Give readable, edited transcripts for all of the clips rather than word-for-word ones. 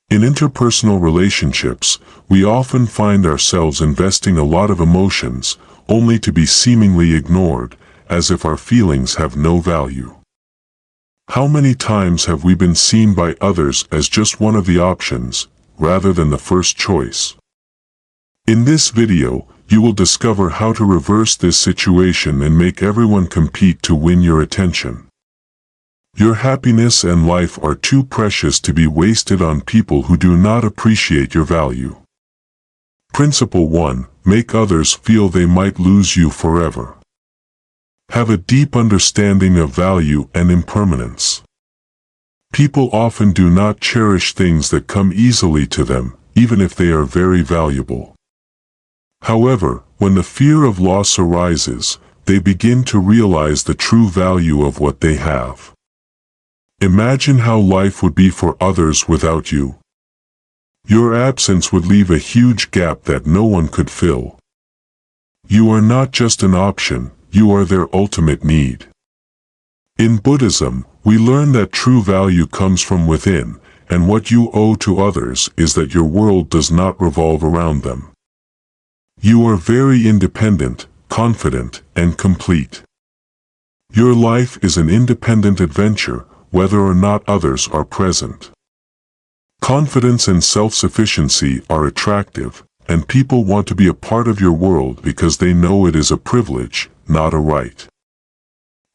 In interpersonal relationships, we often find ourselves investing a lot of emotions, only to be seemingly ignored, as if our feelings have no value. How many times have we been seen by others as just one of the options, rather than the first choice? In this video, you will discover how to reverse this situation and make everyone compete to win your attention. Your happiness and life are too precious to be wasted on people who do not appreciate your value. Principle 1. Make others feel they might lose you forever. Have a deep understanding of value and impermanence. People often do not cherish things that come easily to them, even if they are very valuable. However, when the fear of loss arises, they begin to realize the true value of what they have. Imagine how life would be for others without you. Your absence would leave a huge gap that no one could fill. You are not just an option, you are their ultimate need. In Buddhism, we learn that true value comes from within, and what you owe to others is that your world does not revolve around them. You are very independent, confident, and complete. Your life is an independent adventure, whether or not others are present. Confidence and self-sufficiency are attractive, and people want to be a part of your world because they know it is a privilege, not a right.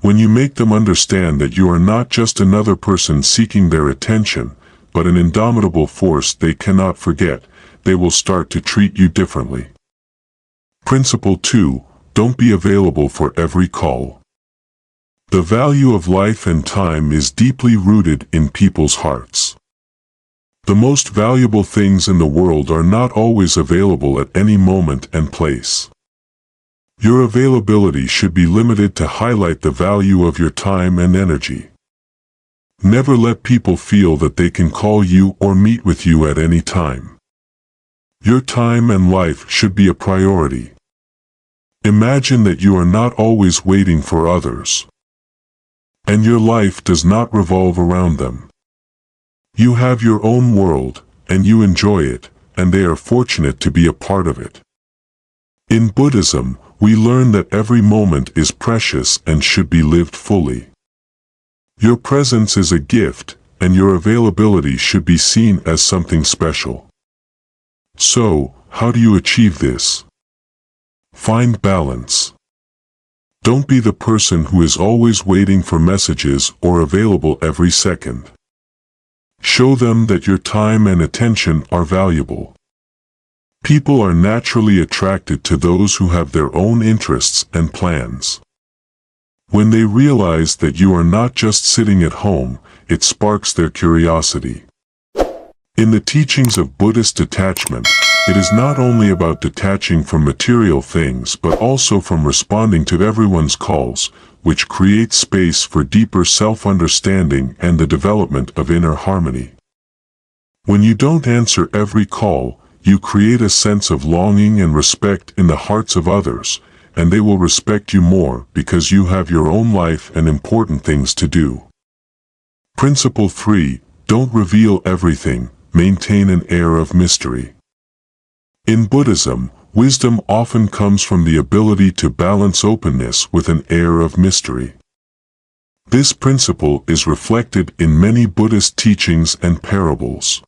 When you make them understand that you are not just another person seeking their attention, but an indomitable force they cannot forget, they will start to treat you differently. Principle 2. Don't be available for every call. The value of life and time is deeply rooted in people's hearts. The most valuable things in the world are not always available at any moment and place. Your availability should be limited to highlight the value of your time and energy. Never let people feel that they can call you or meet with you at any time. Your time and life should be a priority. Imagine that you are not always waiting for others, and your life does not revolve around them. You have your own world, and you enjoy it, and they are fortunate to be a part of it. In Buddhism, we learn that every moment is precious and should be lived fully. Your presence is a gift, and your availability should be seen as something special. So, how do you achieve this? Find balance. Don't be the person who is always waiting for messages or available every second. Show them that your time and attention are valuable. People are naturally attracted to those who have their own interests and plans. When they realize that you are not just sitting at home, it sparks their curiosity. In the teachings of Buddhist detachment, it is not only about detaching from material things but also from responding to everyone's calls, which creates space for deeper self-understanding and the development of inner harmony. When you don't answer every call, you create a sense of longing and respect in the hearts of others, and they will respect you more because you have your own life and important things to do. Principle 3. Don't reveal everything, maintain an air of mystery. In Buddhism, wisdom often comes from the ability to balance openness with an air of mystery. This principle is reflected in many Buddhist teachings and parables.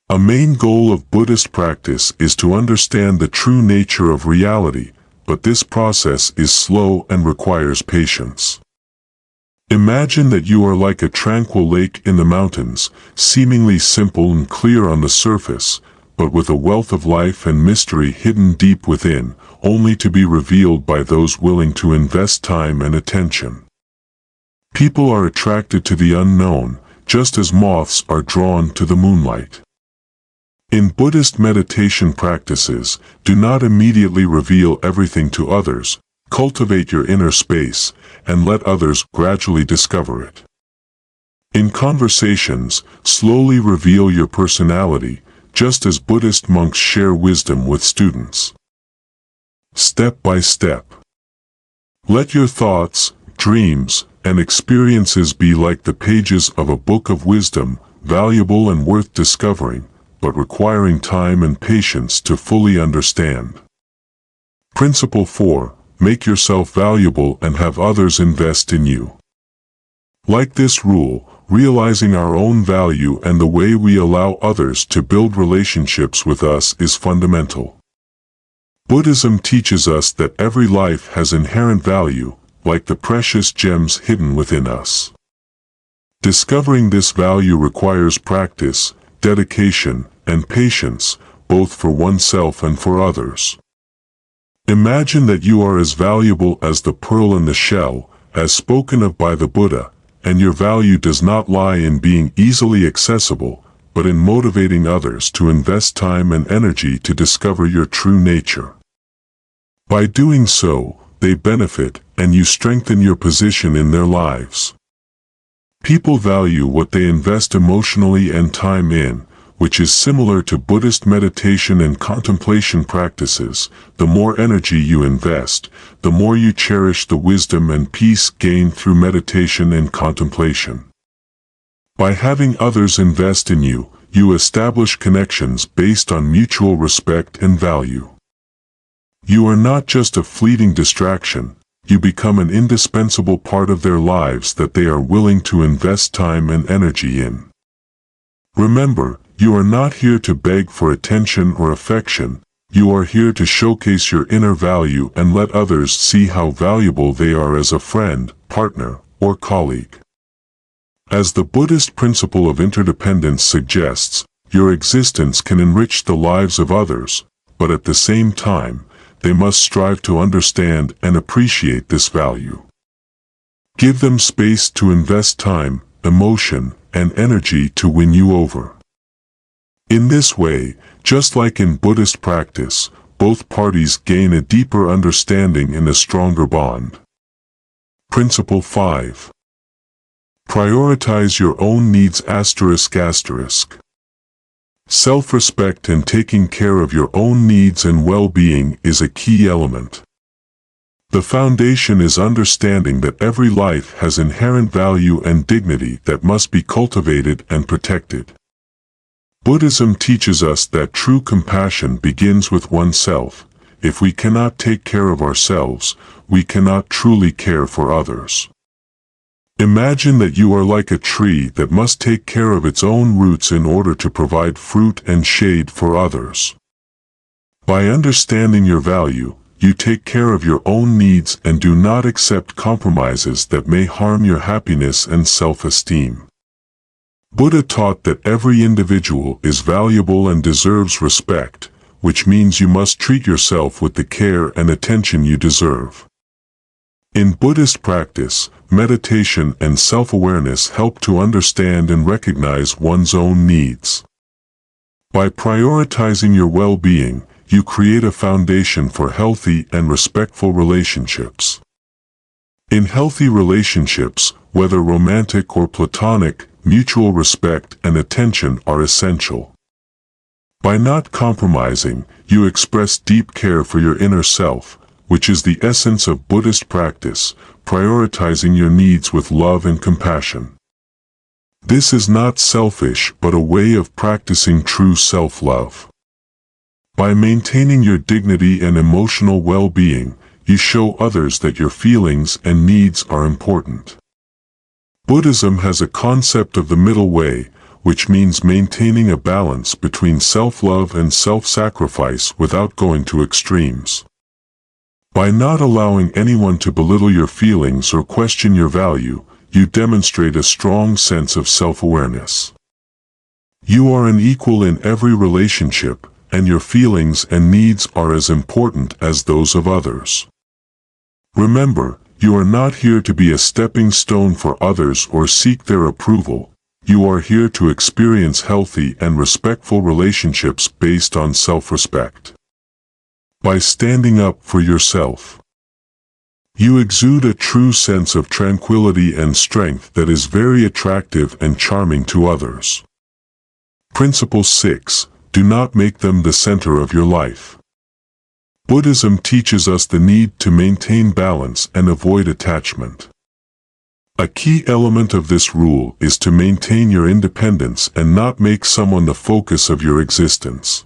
A main goal of Buddhist practice is to understand the true nature of reality, but this process is slow and requires patience. Imagine that you are like a tranquil lake in the mountains, seemingly simple and clear on the surface, but with a wealth of life and mystery hidden deep within, only to be revealed by those willing to invest time and attention. People are attracted to the unknown, just as moths are drawn to the moonlight. In Buddhist meditation practices, do not immediately reveal everything to others, cultivate your inner space, and let others gradually discover it. In conversations, slowly reveal your personality, just as Buddhist monks share wisdom with students. Step by step. Let your thoughts, dreams, and experiences be like the pages of a book of wisdom, valuable and worth discovering, but requiring time and patience to fully understand. Principle 4. Make yourself valuable and have others invest in you. Like this rule, realizing our own value and the way we allow others to build relationships with us is fundamental. Buddhism teaches us that every life has inherent value, like the precious gems hidden within us. Discovering this value requires practice, dedication, and patience, both for oneself and for others. Imagine that you are as valuable as the pearl in the shell, as spoken of by the Buddha, and your value does not lie in being easily accessible, but in motivating others to invest time and energy to discover your true nature. By doing so, they benefit, and you strengthen your position in their lives. People value what they invest emotionally and time in, which is similar to Buddhist meditation and contemplation practices. The more energy you invest, the more you cherish the wisdom and peace gained through meditation and contemplation. By having others invest in you, you establish connections based on mutual respect and value. You are not just a fleeting distraction, you become an indispensable part of their lives that they are willing to invest time and energy in. Remember, you are not here to beg for attention or affection, you are here to showcase your inner value and let others see how valuable they are as a friend, partner, or colleague. As the Buddhist principle of interdependence suggests, your existence can enrich the lives of others, but at the same time, they must strive to understand and appreciate this value. Give them space to invest time, emotion, and energy to win you over. In this way, just like in Buddhist practice, both parties gain a deeper understanding and a stronger bond. Principle 5. Prioritize your own needs ***. Self-respect and taking care of your own needs and well-being is a key element. The foundation is understanding that every life has inherent value and dignity that must be cultivated and protected. Buddhism teaches us that true compassion begins with oneself. If we cannot take care of ourselves, we cannot truly care for others. Imagine that you are like a tree that must take care of its own roots in order to provide fruit and shade for others. By understanding your value, you take care of your own needs and do not accept compromises that may harm your happiness and self-esteem. Buddha taught that every individual is valuable and deserves respect, which means you must treat yourself with the care and attention you deserve. In Buddhist practice, meditation and self-awareness help to understand and recognize one's own needs. By prioritizing your well-being, you create a foundation for healthy and respectful relationships. In healthy relationships, whether romantic or platonic, mutual respect and attention are essential. By not compromising, you express deep care for your inner self, which is the essence of Buddhist practice, prioritizing your needs with love and compassion. This is not selfish but a way of practicing true self-love. By maintaining your dignity and emotional well-being, you show others that your feelings and needs are important. Buddhism has a concept of the middle way, which means maintaining a balance between self-love and self-sacrifice without going to extremes. By not allowing anyone to belittle your feelings or question your value, you demonstrate a strong sense of self-awareness. You are an equal in every relationship, and your feelings and needs are as important as those of others. Remember, you are not here to be a stepping stone for others or seek their approval. You are here to experience healthy and respectful relationships based on self-respect. By standing up for yourself, you exude a true sense of tranquility and strength that is very attractive and charming to others. Principle 6. Do not make them the center of your life. Buddhism teaches us the need to maintain balance and avoid attachment. A key element of this rule is to maintain your independence and not make someone the focus of your existence.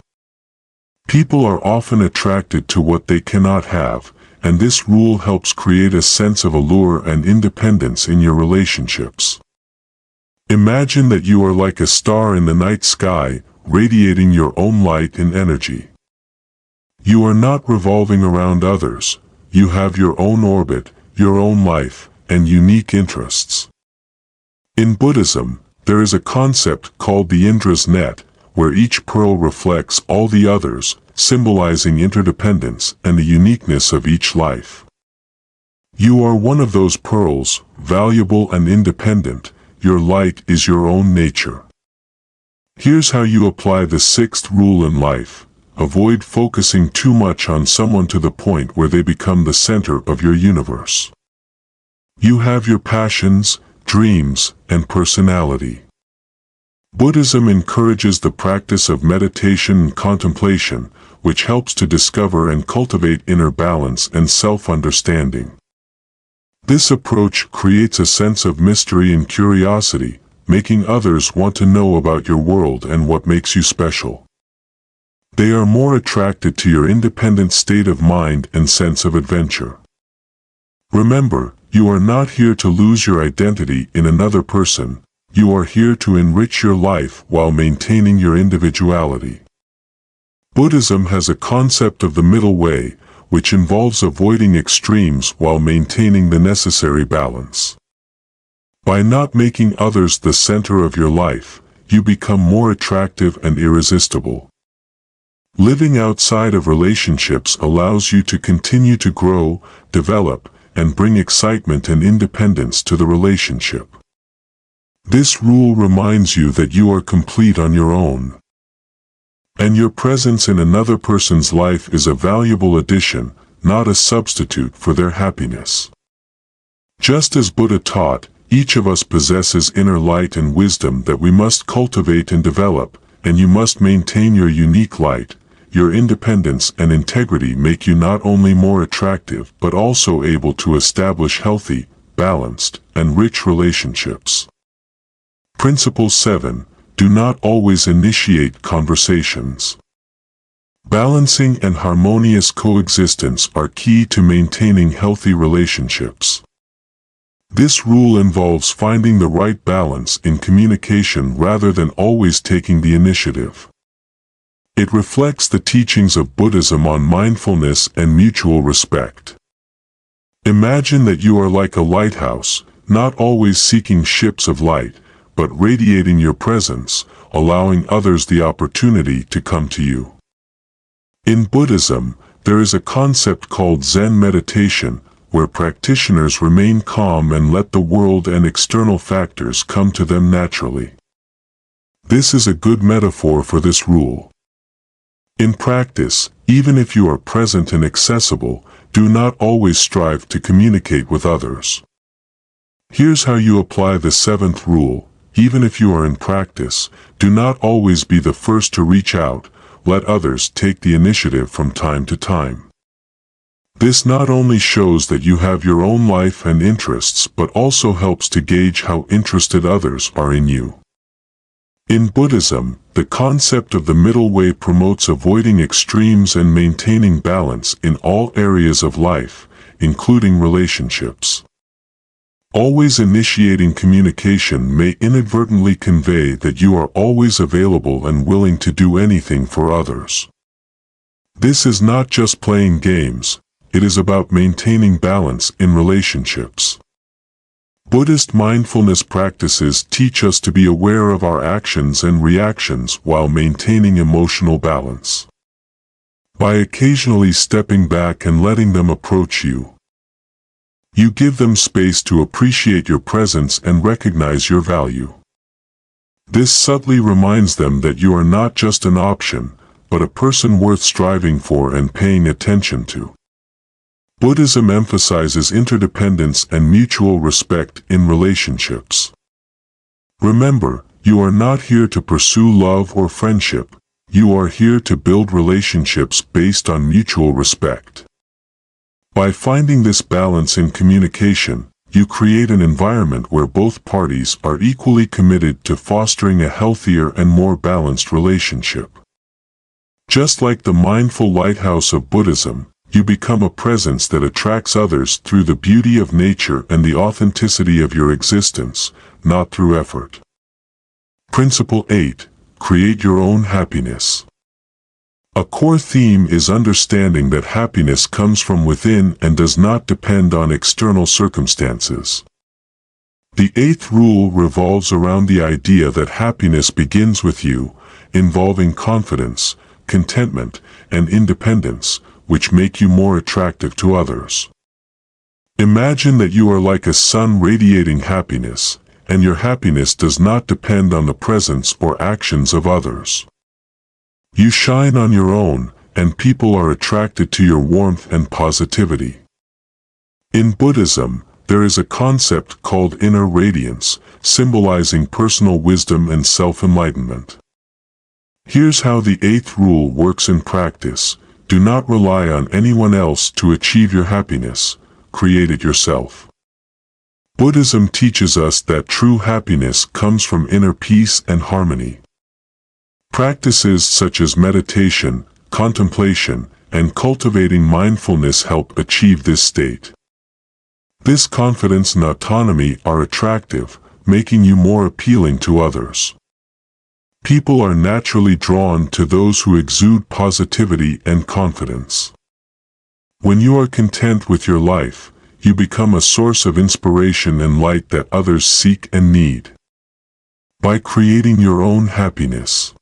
People are often attracted to what they cannot have, and this rule helps create a sense of allure and independence in your relationships. Imagine that you are like a star in the night sky, radiating your own light and energy. You are not revolving around others. You have your own orbit, your own life, and unique interests. In Buddhism, there is a concept called the Indra's net, where each pearl reflects all the others, symbolizing interdependence and the uniqueness of each life. You are one of those pearls, valuable and independent. Your light is your own nature. Here's how you apply the sixth rule in life. Avoid focusing too much on someone to the point where they become the center of your universe. You have your passions, dreams, and personality. Buddhism encourages the practice of meditation and contemplation, which helps to discover and cultivate inner balance and self-understanding. This approach creates a sense of mystery and curiosity, making others want to know about your world and what makes you special. They are more attracted to your independent state of mind and sense of adventure. Remember, you are not here to lose your identity in another person. You are here to enrich your life while maintaining your individuality. Buddhism has a concept of the middle way, which involves avoiding extremes while maintaining the necessary balance. By not making others the center of your life, you become more attractive and irresistible. Living outside of relationships allows you to continue to grow, develop, and bring excitement and independence to the relationship. This rule reminds you that you are complete on your own. And your presence in another person's life is a valuable addition, not a substitute for their happiness. Just as Buddha taught, each of us possesses inner light and wisdom that we must cultivate and develop, and you must maintain your unique light. Your independence and integrity make you not only more attractive but also able to establish healthy, balanced, and rich relationships. Principle 7. Do not always initiate conversations. Balancing and harmonious coexistence are key to maintaining healthy relationships. This rule involves finding the right balance in communication rather than always taking the initiative. It reflects the teachings of Buddhism on mindfulness and mutual respect. Imagine that you are like a lighthouse, not always seeking ships of light, but radiating your presence, allowing others the opportunity to come to you. In Buddhism, there is a concept called Zen meditation, where practitioners remain calm and let the world and external factors come to them naturally. This is a good metaphor for this rule. In practice, even if you are present and accessible, do not always strive to communicate with others. Here's how you apply the seventh rule. Even if you are in practice, do not always be the first to reach out. Let others take the initiative from time to time. This not only shows that you have your own life and interests but also helps to gauge how interested others are in you. In Buddhism, the concept of the middle way promotes avoiding extremes and maintaining balance in all areas of life, including relationships. Always initiating communication may inadvertently convey that you are always available and willing to do anything for others. This is not just playing games, it is about maintaining balance in relationships. Buddhist mindfulness practices teach us to be aware of our actions and reactions while maintaining emotional balance. By occasionally stepping back and letting them approach you, you give them space to appreciate your presence and recognize your value. This subtly reminds them that you are not just an option, but a person worth striving for and paying attention to. Buddhism emphasizes interdependence and mutual respect in relationships. Remember, you are not here to pursue love or friendship. You are here to build relationships based on mutual respect. By finding this balance in communication, you create an environment where both parties are equally committed to fostering a healthier and more balanced relationship. Just like the mindful lighthouse of Buddhism, you become a presence that attracts others through the beauty of nature and the authenticity of your existence, not through effort. Principle 8. Create your own happiness. A core theme is understanding that happiness comes from within and does not depend on external circumstances. The 8th rule revolves around the idea that happiness begins with you, involving confidence, contentment, and independence, which make you more attractive to others. Imagine that you are like a sun radiating happiness, and your happiness does not depend on the presence or actions of others. You shine on your own, and people are attracted to your warmth and positivity. In Buddhism, there is a concept called inner radiance, symbolizing personal wisdom and self-enlightenment. Here's how the 8th rule works in practice. Do not rely on anyone else to achieve your happiness. Create it yourself. Buddhism teaches us that true happiness comes from inner peace and harmony. Practices such as meditation, contemplation, and cultivating mindfulness help achieve this state. This confidence and autonomy are attractive, making you more appealing to others. People are naturally drawn to those who exude positivity and confidence. When you are content with your life, you become a source of inspiration and light that others seek and need. By creating your own happiness,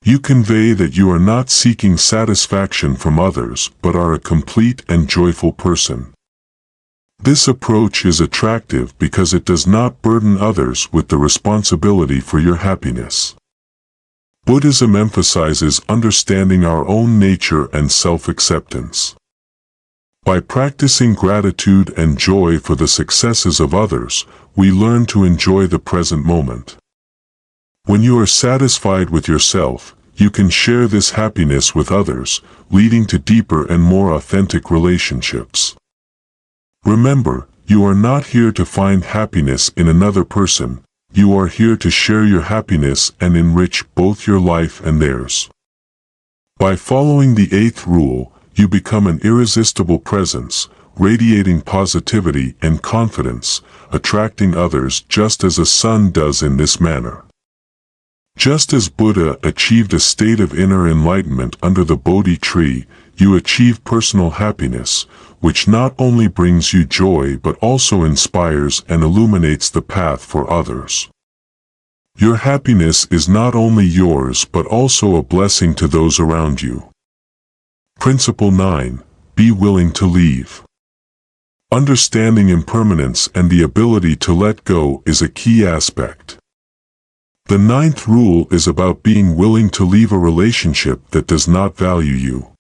you convey that you are not seeking satisfaction from others but are a complete and joyful person. This approach is attractive because it does not burden others with the responsibility for your happiness. Buddhism emphasizes understanding our own nature and self-acceptance. By practicing gratitude and joy for the successes of others, we learn to enjoy the present moment. When you are satisfied with yourself, you can share this happiness with others, leading to deeper and more authentic relationships. Remember, you are not here to find happiness in another person. You are here to share your happiness and enrich both your life and theirs. By following the 8th rule, you become an irresistible presence, radiating positivity and confidence, attracting others just as a sun does in this manner. Just as Buddha achieved a state of inner enlightenment under the Bodhi tree, you achieve personal happiness, which not only brings you joy but also inspires and illuminates the path for others. Your happiness is not only yours but also a blessing to those around you. Principle 9. Be willing to leave. Understanding impermanence and the ability to let go is a key aspect. The 9th rule is about being willing to leave a relationship that does not value you.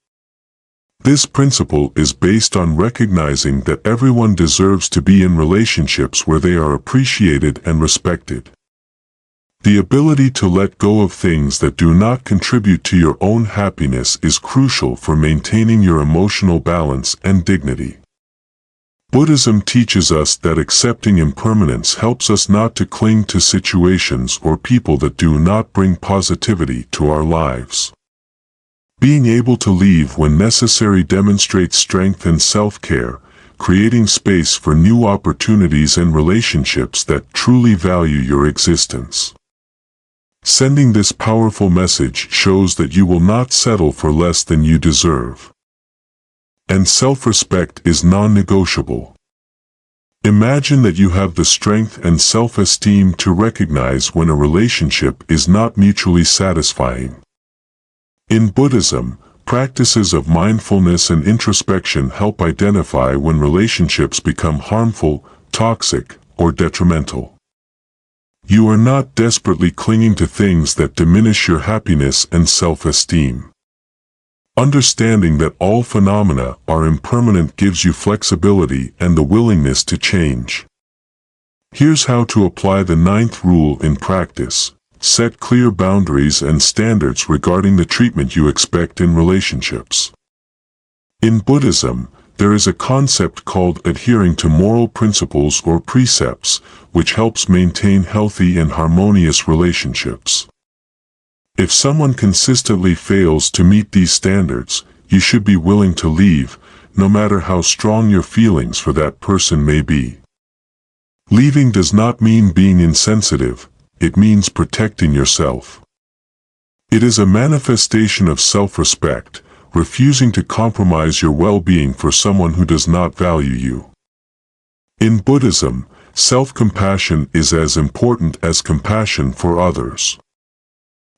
This principle is based on recognizing that everyone deserves to be in relationships where they are appreciated and respected. The ability to let go of things that do not contribute to your own happiness is crucial for maintaining your emotional balance and dignity. Buddhism teaches us that accepting impermanence helps us not to cling to situations or people that do not bring positivity to our lives. Being able to leave when necessary demonstrates strength and self-care, creating space for new opportunities and relationships that truly value your existence. Sending this powerful message shows that you will not settle for less than you deserve. And self-respect is non-negotiable. Imagine that you have the strength and self-esteem to recognize when a relationship is not mutually satisfying. In Buddhism, practices of mindfulness and introspection help identify when relationships become harmful, toxic, or detrimental. You are not desperately clinging to things that diminish your happiness and self-esteem. Understanding that all phenomena are impermanent gives you flexibility and the willingness to change. Here's how to apply the 9th rule in practice. Set clear boundaries and standards regarding the treatment you expect in relationships. In Buddhism, there is a concept called adhering to moral principles or precepts, which helps maintain healthy and harmonious relationships. If someone consistently fails to meet these standards, you should be willing to leave, no matter how strong your feelings for that person may be. Leaving does not mean being insensitive, it means protecting yourself. It is a manifestation of self-respect, refusing to compromise your well-being for someone who does not value you. In Buddhism, self-compassion is as important as compassion for others.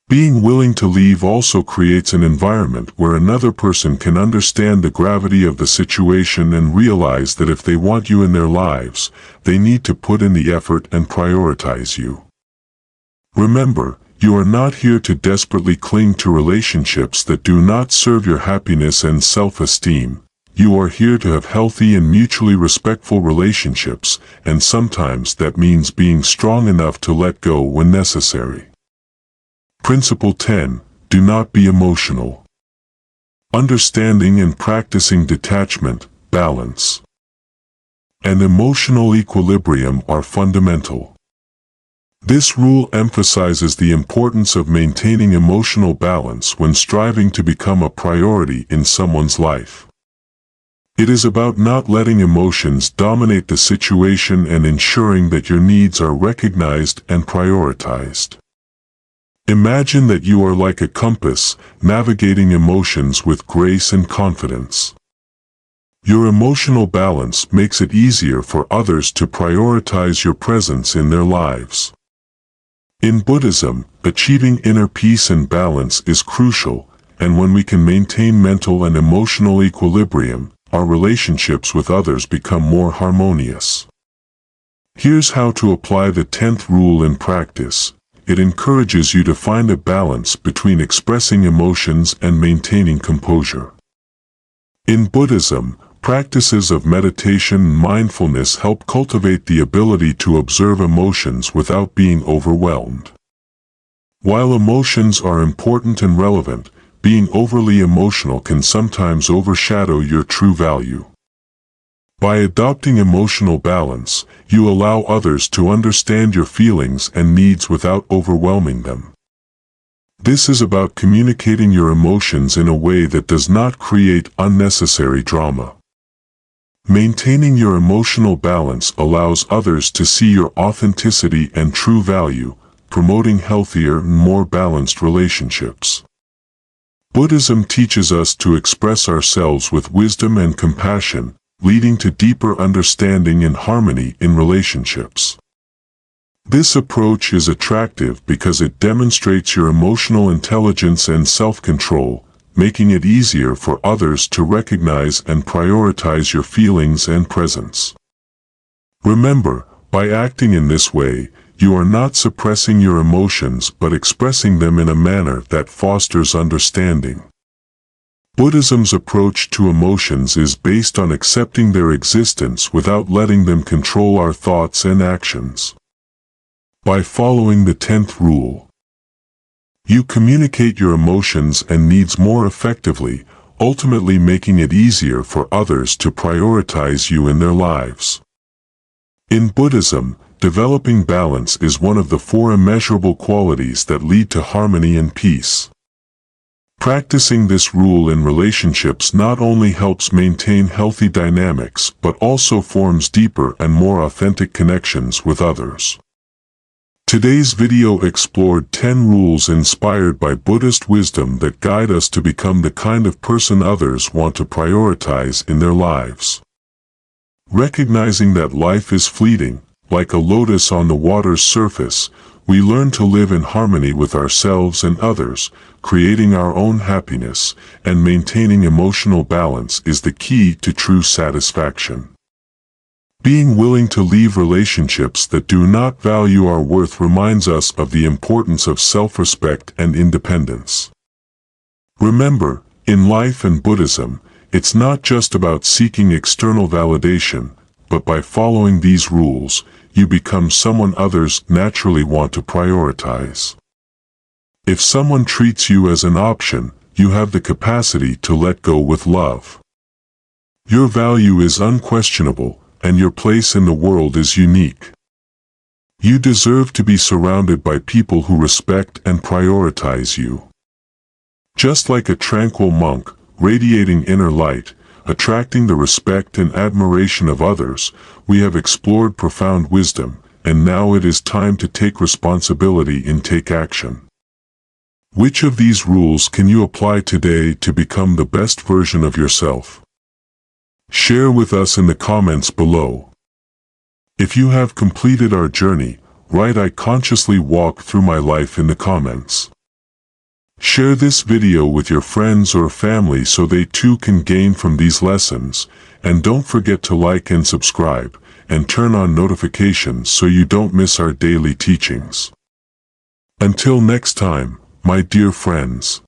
Being willing to leave also creates an environment where another person can understand the gravity of the situation and realize that if they want you in their lives, they need to put in the effort and prioritize you. Remember, you are not here to desperately cling to relationships that do not serve your happiness and self-esteem. You are here to have healthy and mutually respectful relationships, and sometimes that means being strong enough to let go when necessary. Principle 10. Do not be emotional. Understanding and practicing detachment, balance, and emotional equilibrium are fundamental. This rule emphasizes the importance of maintaining emotional balance when striving to become a priority in someone's life. It is about not letting emotions dominate the situation and ensuring that your needs are recognized and prioritized. Imagine that you are like a compass, navigating emotions with grace and confidence. Your emotional balance makes it easier for others to prioritize your presence in their lives. In Buddhism, achieving inner peace and balance is crucial, and when we can maintain mental and emotional equilibrium, our relationships with others become more harmonious. Here's how to apply the 10th rule in practice. It encourages you to find a balance between expressing emotions and maintaining composure. In Buddhism, practices of meditation and mindfulness help cultivate the ability to observe emotions without being overwhelmed. While emotions are important and relevant, being overly emotional can sometimes overshadow your true value. By adopting emotional balance, you allow others to understand your feelings and needs without overwhelming them. This is about communicating your emotions in a way that does not create unnecessary drama. Maintaining your emotional balance allows others to see your authenticity and true value, promoting healthier and more balanced relationships. Buddhism teaches us to express ourselves with wisdom and compassion, leading to deeper understanding and harmony in relationships. This approach is attractive because it demonstrates your emotional intelligence and self-control, making it easier for others to recognize and prioritize your feelings and presence. Remember, by acting in this way, you are not suppressing your emotions but expressing them in a manner that fosters understanding. Buddhism's approach to emotions is based on accepting their existence without letting them control our thoughts and actions. By following the 10th rule, you communicate your emotions and needs more effectively, ultimately making it easier for others to prioritize you in their lives. In Buddhism, developing balance is one of the 4 immeasurable qualities that lead to harmony and peace. Practicing this rule in relationships not only helps maintain healthy dynamics but also forms deeper and more authentic connections with others. Today's video explored 10 rules inspired by Buddhist wisdom that guide us to become the kind of person others want to prioritize in their lives. Recognizing that life is fleeting, like a lotus on the water's surface, we learn to live in harmony with ourselves and others, creating our own happiness, and maintaining emotional balance is the key to true satisfaction. Being willing to leave relationships that do not value our worth reminds us of the importance of self-respect and independence. Remember, in life and Buddhism, it's not just about seeking external validation, but by following these rules, you become someone others naturally want to prioritize. If someone treats you as an option, you have the capacity to let go with love. Your value is unquestionable, and your place in the world is unique. You deserve to be surrounded by people who respect and prioritize you. Just like a tranquil monk, radiating inner light, attracting the respect and admiration of others, we have explored profound wisdom, and now it is time to take responsibility and take action. Which of these rules can you apply today to become the best version of yourself? Share with us in the comments below. If you have completed our journey, write "I consciously walk through my life" in the comments. Share this video with your friends or family so they too can gain from these lessons, and don't forget to like and subscribe, and turn on notifications so you don't miss our daily teachings. Until next time, my dear friends.